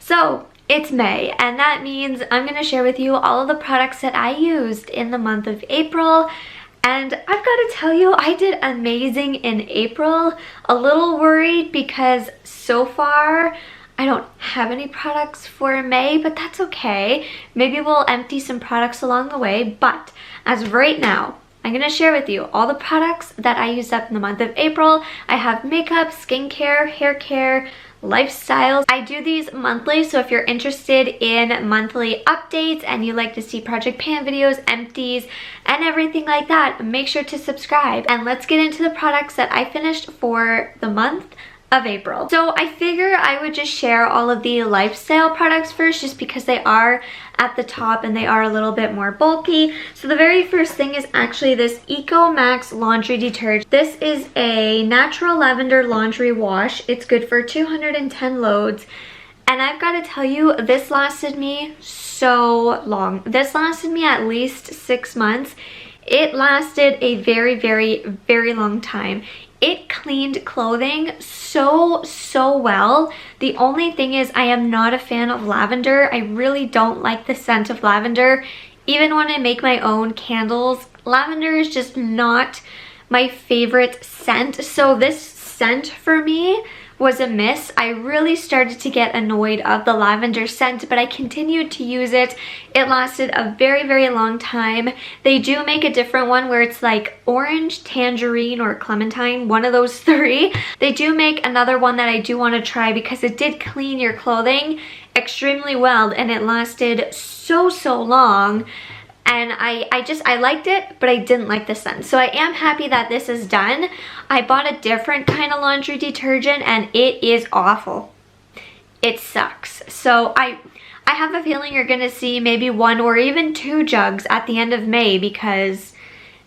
So it's May, and that means I'm going to share with you all of the products that I used in the month of April. And I've got to tell you, I did amazing in April. A little worried because so far I don't have any products for May, but that's okay. Maybe we'll empty some products along the way, but as of right now, I'm going to share with you all the products that I used up in the month of April. I have makeup, skincare, hair care, lifestyles. I do these monthly, so if you're interested in monthly updates and you like to see Project Pan videos, empties, and everything like that, make sure to subscribe. And let's get into the products that I finished for the month of April. So I figure I would just share all of the lifestyle products first, just because they are at the top and they are a little bit more bulky. So the very first thing is actually this Max Laundry Detergent. This is a natural lavender laundry wash. It's good for 210 loads. And I've got to tell you, this lasted me so long. This lasted me at least 6 months. It lasted a very, very, very long time. It cleaned clothing so well. The only thing is I am not a fan of lavender. I really don't like the scent of lavender. Even when I make my own candles, lavender is just not my favorite scent. So this scent for me was a miss. I really started to get annoyed of the lavender scent, but I continued to use it. It lasted a very, very long time. They do make a different one where it's like orange, tangerine, or clementine, one of those three. They do make another one that I do want to try because it did clean your clothing extremely well and it lasted so long. And I liked it, but I didn't like the scent. So I am happy that this is done. I bought a different kind of laundry detergent and it is awful. It sucks. So I have a feeling you're gonna see maybe 1 or even 2 jugs at the end of May because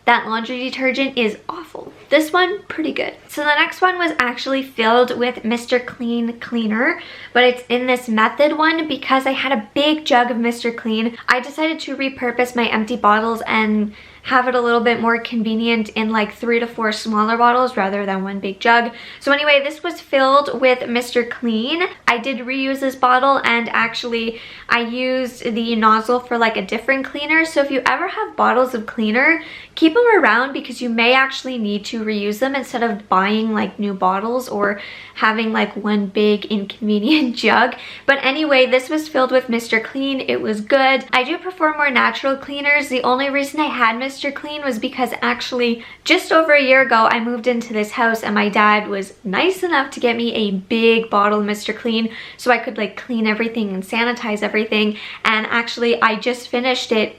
that laundry detergent is awful. This one, pretty good. So the next one was actually filled with Mr. Clean Cleaner, but it's in this method one because I had a big jug of Mr. Clean. I decided to repurpose my empty bottles and have it a little bit more convenient in like 3 to 4 smaller bottles rather than one big jug. So anyway, this was filled with Mr. Clean. I did reuse this bottle and actually I used the nozzle for like a different cleaner. So if you ever have bottles of cleaner, keep them around because you may actually need to reuse them instead of buying like new bottles or having like one big inconvenient jug. But anyway, this was filled with Mr. Clean. It was good. I do prefer more natural cleaners. The only reason I had Mr. Clean was because actually just over a year ago I moved into this house and my dad was nice enough to get me a big bottle of Mr. Clean so I could like clean everything and sanitize everything. And actually I just finished it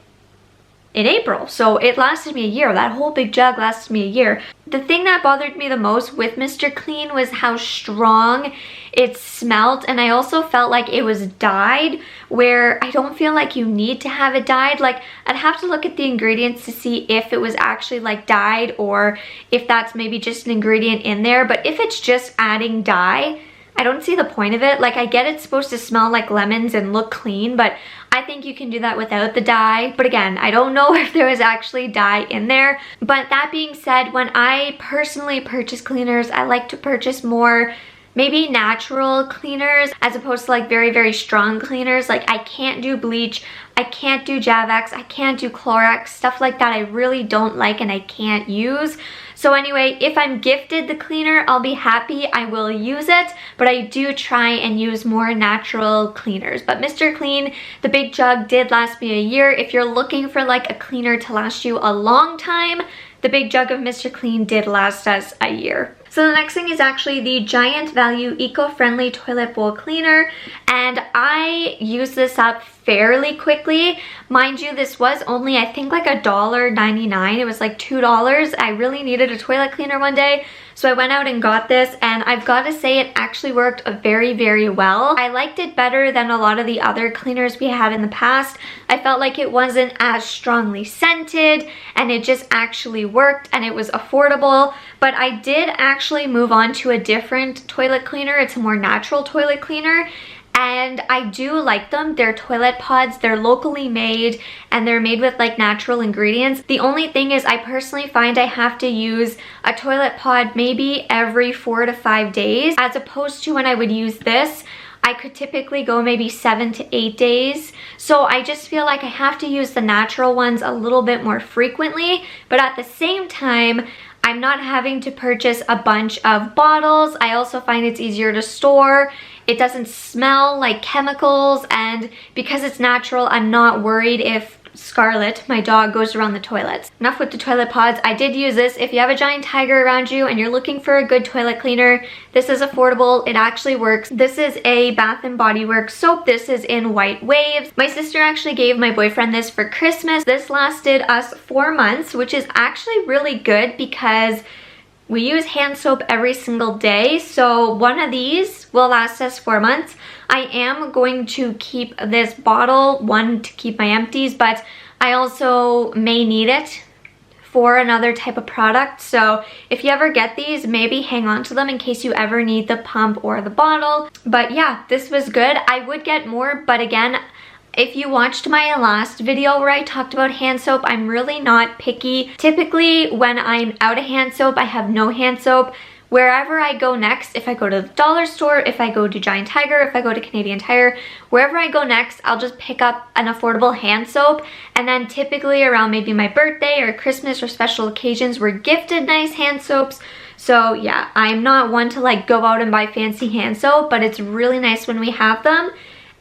in April, so it lasted me a year. That whole big jug lasted me a year. The thing that bothered me the most with Mr. Clean was how strong it smelled, and I also felt like it was dyed, where I don't feel like you need to have it dyed. Like, I'd have to look at the ingredients to see if it was actually like dyed or if that's maybe just an ingredient in there. But if it's just adding dye, I don't see the point of it. Like, I get it's supposed to smell like lemons and look clean, but I think you can do that without the dye. But again, I don't know if there was actually dye in there. But that being said, when I personally purchase cleaners, I like to purchase more maybe natural cleaners as opposed to like very, very strong cleaners. Like, I can't do bleach, I can't do Javex, I can't do Clorox, stuff like that I really don't like and I can't use. So anyway, if I'm gifted the cleaner, I'll be happy, I will use it, but I do try and use more natural cleaners. But Mr. Clean, the big jug, did last me a year. If you're looking for like a cleaner to last you a long time, the big jug of Mr. Clean did last us a year. So the next thing is actually the Giant Value Eco-Friendly Toilet Bowl Cleaner, and I used this up fairly quickly. Mind you, this was only I think like $1.99. It was like $2. I really needed a toilet cleaner one day, so I went out and got this, and I've got to say it actually worked very, very well. I liked it better than a lot of the other cleaners we had in the past. I felt like it wasn't as strongly scented, and it just actually worked, and it was affordable. But I did actually move on to a different toilet cleaner. It's a more natural toilet cleaner, and I do like them. They're toilet pods, they're locally made, and they're made with like natural ingredients. The only thing is I personally find I have to use a toilet pod maybe every 4 to 5 days, as opposed to when I would use this, I could typically go maybe 7 to 8 days. So I just feel like I have to use the natural ones a little bit more frequently, but at the same time, I'm not having to purchase a bunch of bottles. I also find it's easier to store. It doesn't smell like chemicals, and because it's natural, I'm not worried if Scarlet, my dog, goes around the toilets. Enough with the toilet pods. I did use this. If you have a giant tiger around you and you're looking for a good toilet cleaner, this is affordable. It actually works. This is a Bath and Body Works soap. This is in White Waves. My sister actually gave my boyfriend this for Christmas. This lasted us 4 months, which is actually really good because we use hand soap every single day. So one of these will last us 4 months. I am going to keep this bottle, one to keep my empties, but I also may need it for another type of product. So if you ever get these, maybe hang on to them in case you ever need the pump or the bottle. But yeah, this was good. I would get more, but again, if you watched my last video where I talked about hand soap, I'm really not picky. Typically, when I'm out of hand soap, I have no hand soap. Wherever I go next, if I go to the dollar store, if I go to Giant Tiger, if I go to Canadian Tire, wherever I go next, I'll just pick up an affordable hand soap. And then typically around maybe my birthday or Christmas or special occasions, we're gifted nice hand soaps. So yeah, I'm not one to like go out and buy fancy hand soap, but it's really nice when we have them.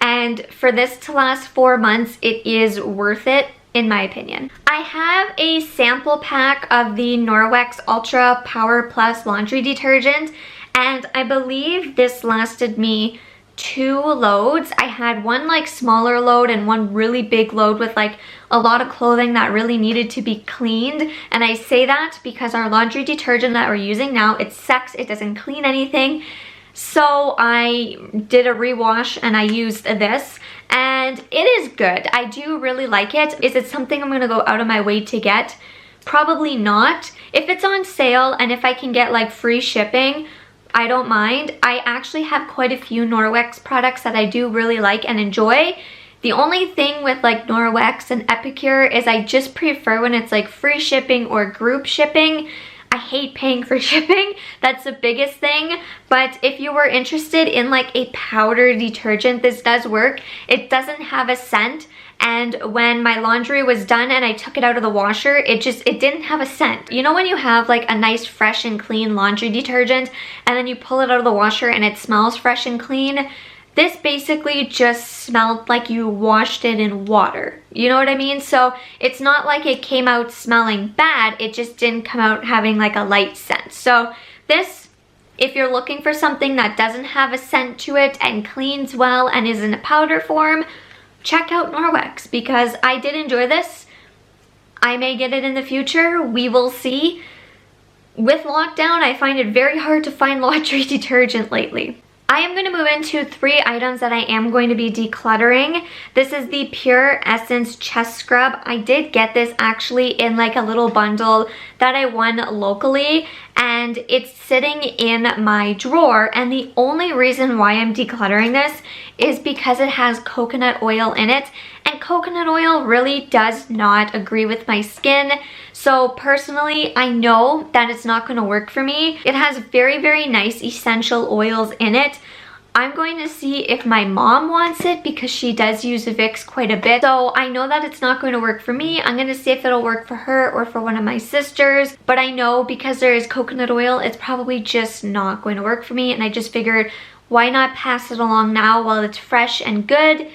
And for this to last 4 months, it is worth it, in my opinion. I have a sample pack of the Norwex Ultra Power Plus Laundry Detergent, and I believe this lasted me 2 loads. I had one like smaller load and one really big load with like a lot of clothing that really needed to be cleaned. And I say that because our laundry detergent that we're using now, it sucks, it doesn't clean anything. So I did a rewash and I used this, and it is good. I do really like it. Is it something I'm going to go out of my way to get? Probably not. If it's on sale and if I can get like free shipping, I don't mind. I actually have quite a few Norwex products that I do really like and enjoy. The only thing with like Norwex and Epicure is I just prefer when it's like free shipping or group shipping. I hate paying for shipping. That's the biggest thing. But if you were interested in like a powder detergent, this does work. It doesn't have a scent. And when my laundry was done and I took it out of the washer, it didn't have a scent. You know when you have like a nice fresh and clean laundry detergent and then you pull it out of the washer and it smells fresh and clean? This basically just smelled like you washed it in water. You know what I mean? So it's not like it came out smelling bad. It just didn't come out having like a light scent. So this, if you're looking for something that doesn't have a scent to it and cleans well and is in a powder form, check out Norwex because I did enjoy this. I may get it in the future. We will see. With lockdown, I find it very hard to find laundry detergent lately. I am going to move into 3 items that I am going to be decluttering. This is the Pure Essence Chest Scrub. I did get this actually in like a little bundle that I won locally, and it's sitting in my drawer, and the only reason why I'm decluttering this is because it has coconut oil in it, and coconut oil really does not agree with my skin. So personally, I know that it's not going to work for me. It has very, very nice essential oils in it. I'm going to see if my mom wants it because she does use Vicks quite a bit. So I know that it's not going to work for me. I'm going to see if it'll work for her or for one of my sisters. But I know because there is coconut oil, it's probably just not going to work for me. And I just figured, why not pass it along now while it's fresh and good,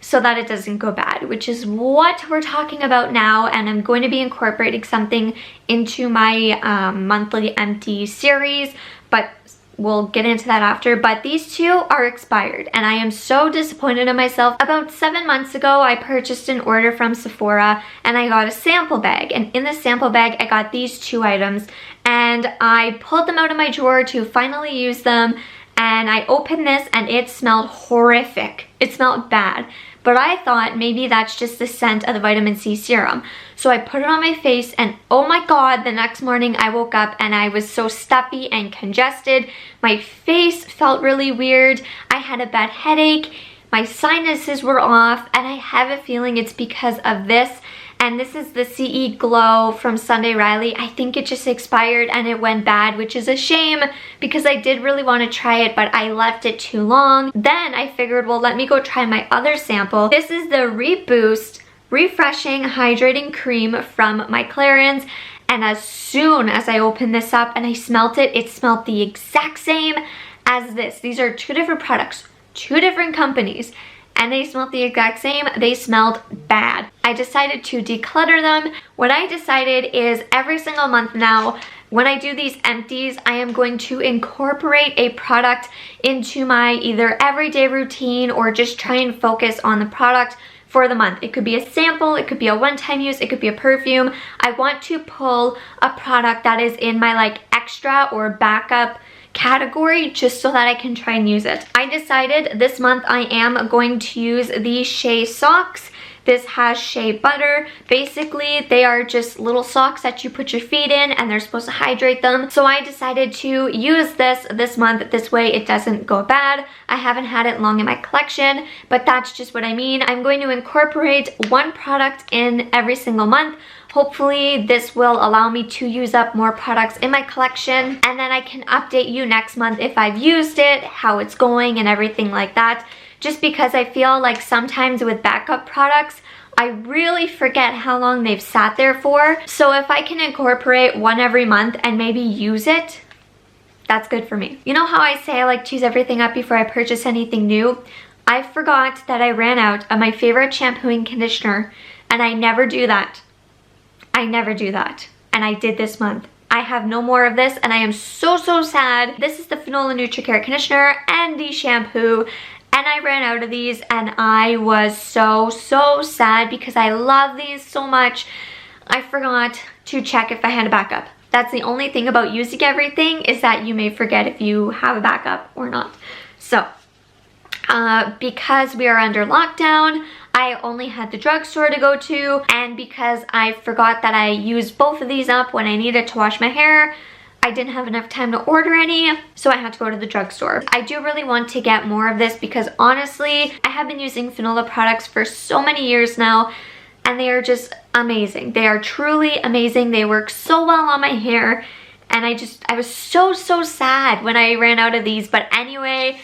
so that it doesn't go bad, which is what we're talking about now. And I'm going to be incorporating something into my monthly empty series, but we'll get into that after. But these 2 are expired and I am so disappointed in myself. About 7 months ago, I purchased an order from Sephora and I got a sample bag, and in the sample bag I got these 2 items, and I pulled them out of my drawer to finally use them, and I opened this and it smelled horrific. It smelled bad. But I thought maybe that's just the scent of the vitamin C serum. So I put it on my face, and oh my god, the next morning I woke up and I was so stuffy and congested. My face felt really weird. I had a bad headache. My sinuses were off, and I have a feeling it's because of this. and this is the CE Glow from Sunday Riley. I think it just expired and it went bad, which is a shame because I did really want to try it, but I left it too long. Then I figured, well, let me go try my other sample. This is the Reboost Refreshing Hydrating Cream from my Clarins, and as soon as I opened this up and I smelt it, it smelled the exact same as this. These are two different products, two different companies, and they smelled the exact same. They smelled bad. I decided to declutter them. What I decided is every single month now, when I do these empties, I am going to incorporate a product into my either everyday routine or just try and focus on the product for the month. It could be a sample, it could be a one-time use, it could be a perfume. I want to pull a product that is in my like extra or backup category just so that I can try and use it. I decided this month I am going to use the Shea socks. This has shea butter. Basically, they are just little socks that you put your feet in and they're supposed to hydrate them. So I decided to use this month. This way it doesn't go bad. I haven't had it long in my collection, but that's just what I mean. I'm going to incorporate one product in every single month. Hopefully this will allow me to use up more products in my collection, and then I can update you next month if I've used it, how it's going and everything like that. Just because I feel like sometimes with backup products, I really forget how long they've sat there for. So if I can incorporate one every month and maybe use it, that's good for me. You know how I say I like to use everything up before I purchase anything new? I forgot that I ran out of my favorite shampoo and conditioner, and I never do that. I never do that. And I did this month. I have no more of this and I am so sad. This is the Fanola NutriCare conditioner and the shampoo, and I ran out of these and I was so sad because I love these so much. I forgot to check if I had a backup. That's the only thing about using everything, is that you may forget if you have a backup or not. So because we are under lockdown, I only had the drugstore to go to, and because I forgot that I used both of these up when I needed to wash my hair, I didn't have enough time to order any, so I had to go to the drugstore. I do really want to get more of this because honestly, I have been using Fanola products for so many years now, and they are just amazing. They are truly amazing. They work so well on my hair, and I was so sad when I ran out of these. But anyway,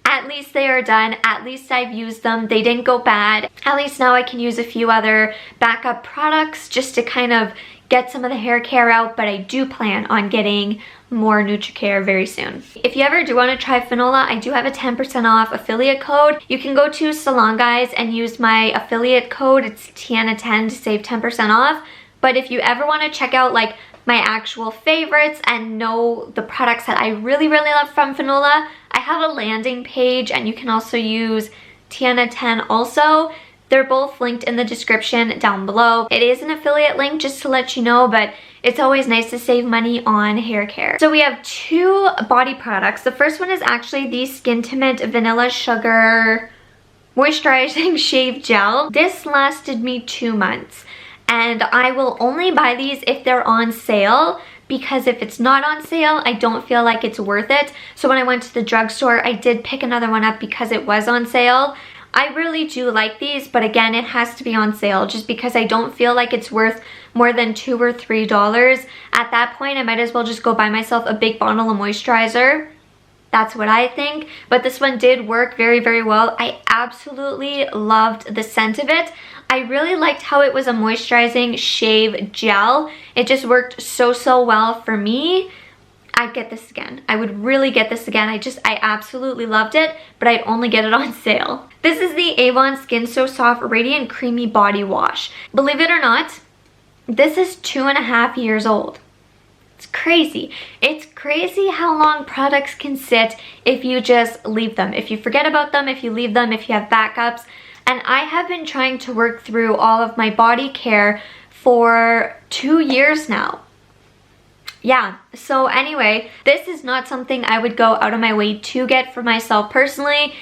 at least they are done. At least I've used them. They didn't go bad. At least now I can use a few other backup products just to kind of get some of the hair care out, but I do plan on getting more NutriCare very soon. If you ever do want to try Fanola, I do have a 10% off affiliate code. You can go to Salon Guys and use my affiliate code. It's Tiana10 to save 10% off. But if you ever want to check out like my actual favorites and know the products that I really love from Fanola, I have a landing page, and you can also use Tiana10 also. They're both linked in the description down below. It is an affiliate link, just to let you know, but it's always nice to save money on hair care. So we have two body products. The first one is actually the Skintimate Vanilla Sugar Moisturizing Shave Gel. This lasted me 2 months, and I will only buy these if they're on sale, because if it's not on sale, I don't feel like it's worth it. So when I went to the drugstore, I did pick another one up because it was on sale. I really do like these, but again, it has to be on sale just because I don't feel like it's worth more than $2 or $3. At that point, I might as well just go buy myself a big bottle of moisturizer. That's what I think. But this one did work very well. I absolutely loved the scent of it. I really liked how it was a moisturizing shave gel. It just worked so well for me. I'd get this again. I would really get this again. I absolutely loved it, but I'd only get it on sale. This is the Avon Skin So Soft Radiant Creamy Body Wash. Believe it or not, this is 2.5 years old. It's crazy. It's crazy how long products can sit if you just leave them. If you forget about them, if you leave them, if you have backups. And I have been trying to work through all of my body care for 2 years now. Yeah, so anyway, this is not something I would go out of my way to get for myself personally.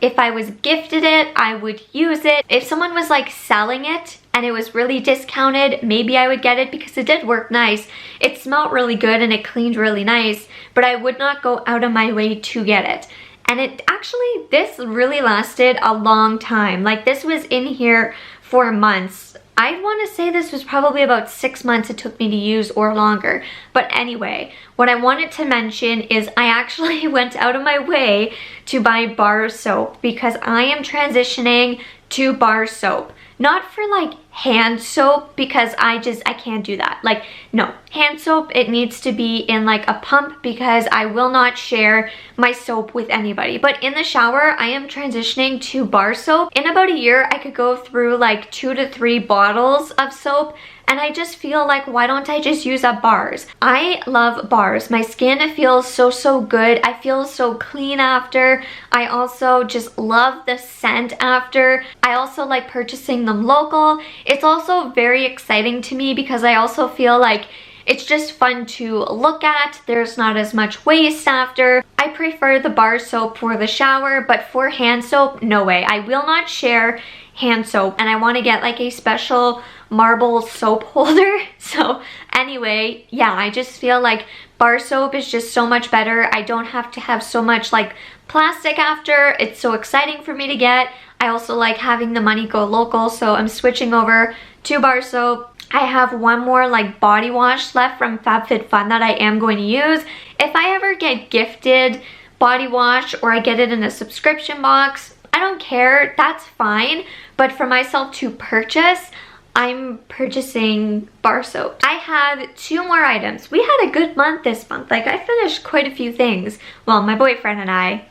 If I was gifted it, I would use it. If someone was like selling it and it was really discounted, maybe I would get it because it did work nice. It smelled really good and it cleaned really nice, but I would not go out of my way to get it. And it actually, this really lasted a long time. Like this was in here for months. I'd want to say this was probably about 6 months it took me to use or longer. But anyway, what I wanted to mention is I actually went out of my way to buy bar soap because I am transitioning to bar soap. Not for like hand soap because I can't do that. Like, no, hand soap, it needs to be in like a pump because I will not share my soap with anybody. But in the shower, I am transitioning to bar soap. In about a year, I could go through like 2 to 3 bottles of soap. And I just feel like, why don't I just use up bars? I love bars. My skin feels so good. I feel so clean after. I also just love the scent after. I also like purchasing them local. It's also very exciting to me because I also feel like it's just fun to look at. There's not as much waste after. I prefer the bar soap for the shower, but for hand soap, no way. I will not share hand soap, and I want to get like a special marble soap holder. So anyway, yeah, I just feel like bar soap is just so much better. I don't have to have so much like plastic after. It's so exciting for me to get. I also like having the money go local, so I'm switching over to bar soap. I have one more like body wash left from FabFitFun that I am going to use. If I ever get gifted body wash or I get it in a subscription box, I don't care, that's fine. But for myself to purchase, I'm purchasing bar soap. I have 2 more items. We had a good month this month. Like, I finished quite a few things. Well, my boyfriend and I,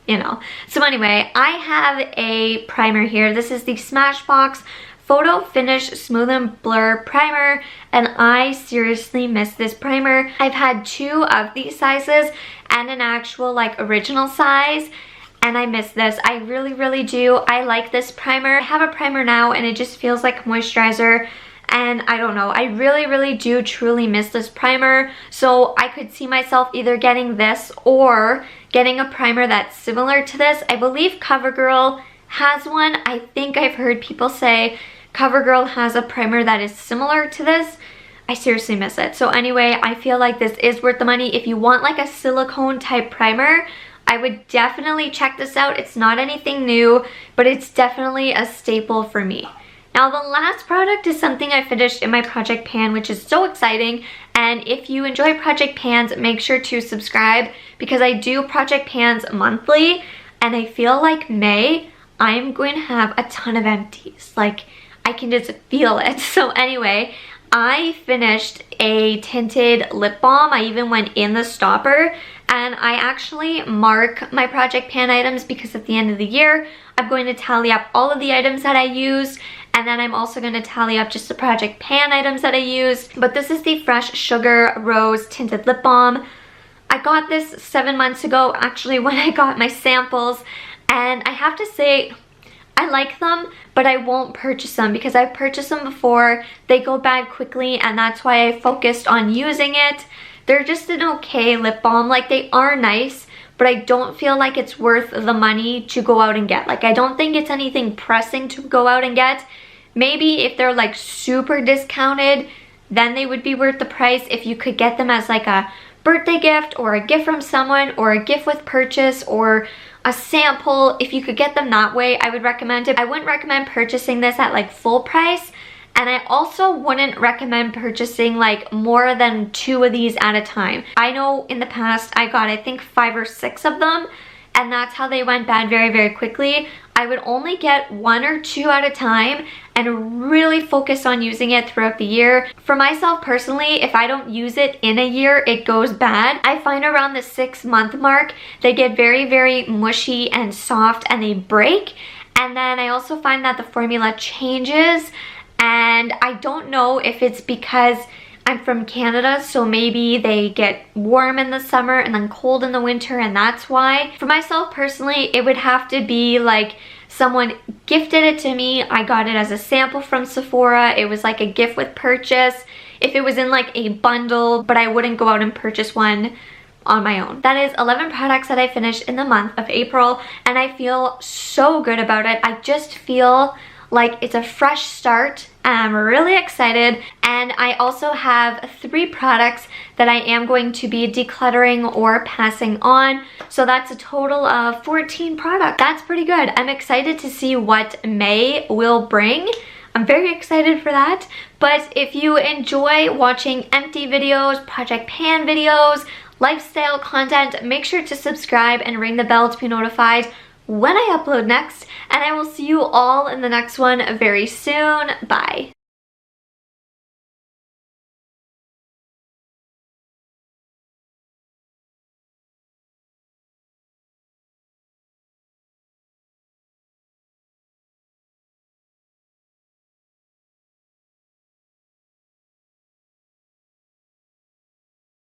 you know. So anyway, I have a primer here. This is the Smashbox Photo Finish Smooth and Blur Primer, and I seriously miss this primer. I've had 2 of these sizes and an actual like original size, and I miss this. I really do. I like this primer. I have a primer now and it just feels like moisturizer, and I don't know. I really do truly miss this primer. So I could see myself either getting this or getting a primer that's similar to this. I believe CoverGirl has one. I think I've heard people say CoverGirl has a primer that is similar to this. I seriously miss it. So anyway, I feel like this is worth the money. If you want like a silicone type primer, I would definitely check this out. It's not anything new, but it's definitely a staple for me. Now, the last product is something I finished in my project pan, which is so exciting. And if you enjoy project pans, make sure to subscribe because I do project pans monthly, and I feel like May, I'm going to have a ton of empties. Like, I can just feel it. So anyway, I finished a tinted lip balm. I even went in the stopper, and I actually mark my project pan items because at the end of the year, I'm going to tally up all of the items that I used, and then I'm also going to tally up just the project pan items that I used. But this is the Fresh Sugar Rose Tinted Lip Balm. I got this 7 months ago, actually, when I got my samples, and I have to say, I like them, but I won't purchase them because I've purchased them before. They go bad quickly, and that's why I focused on using it. They're just an okay lip balm. Like, they are nice, but I don't feel like it's worth the money to go out and get. Like, I don't think it's anything pressing to go out and get. Maybe if they're like super discounted, then they would be worth the price. If you could get them as like a birthday gift or a gift from someone or a gift with purchase or a sample, if you could get them that way, I would recommend it. I wouldn't recommend purchasing this at like full price, and I also wouldn't recommend purchasing like more than 2 of these at a time. I know in the past I got I think 5 or 6 of them, and that's how they went bad very quickly. I would only get 1 or 2 at a time and really focus on using it throughout the year. For myself personally, if I don't use it in a year, it goes bad. I find around the 6-month mark, they get very mushy and soft and they break. And then I also find that the formula changes, and I don't know if it's because I'm from Canada, so maybe they get warm in the summer and then cold in the winter, and that's why. For myself personally, it would have to be like someone gifted it to me. I got it as a sample from Sephora. It was like a gift with purchase. If it was in like a bundle, but I wouldn't go out and purchase one on my own. That is 11 products that I finished in the month of April, and I feel so good about it. I just feel like it's a fresh start. I'm really excited, and I also have 3 products that I am going to be decluttering or passing on. So that's a total of 14 products. That's pretty good. I'm excited to see what May will bring. I'm very excited for that. But if you enjoy watching empty videos, project pan videos, lifestyle content, make sure to subscribe and ring the bell to be notified when I upload next. And I will see you all in the next one very soon. Bye.